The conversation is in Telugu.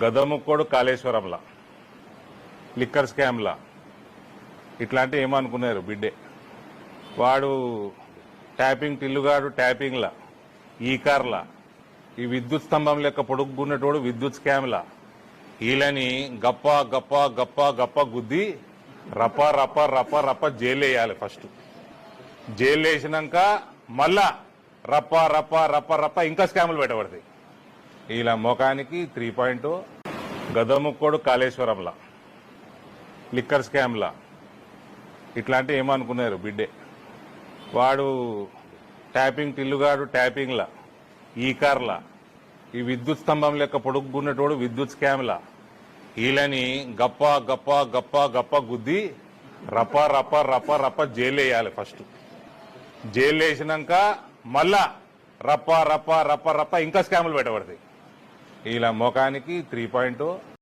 గదముక్కోడు కాళేశ్వరంలా లిక్కర్ స్కామ్లా ఇట్లాంటివి ఏమనుకున్నారు బిడ్డే వాడు ట్యాపింగ్ టిల్లుగాడు ట్యాపింగ్లా ఈ కార్లా ఈ విద్యుత్ స్తంభం లెక్క పొడుగున్నటోడు విద్యుత్ స్కామ్లా వీళ్ళని గప్ప గప్ప గప్ప గప్ప గుద్ది రప రప రప రప జైలు వేయాలి. ఫస్ట్ జైలు వేసినాక మళ్ళా రప్ప రప రప రప ఇంకా స్కాములు పెట్టబడతాయి. ఇలా ముఖానికి 3.0 గదముక్కోడు కాళేశ్వరంలా లిక్కర్ స్కామ్లా ఇట్లాంటివి ఏమనుకున్నారు బిడ్డే వాడు ట్యాపింగ్ టిల్లుగాడు ట్యాపింగ్లా ఈ కార్లా ఈ విద్యుత్ స్తంభం లెక్క పొడుగున్నటోడు విద్యుత్ స్కామ్లా వీళ్ళని గప్ప గప్ప గప్ప గప్ప గుద్ది రప రప రప రప జైలు వేయాలి. ఫస్ట్ జైలు వేసినాక మళ్ళా రప రప రప రప ఇంకా స్కాములు పెట్టబడతాయి. ఇలా ముఖానికి 3.0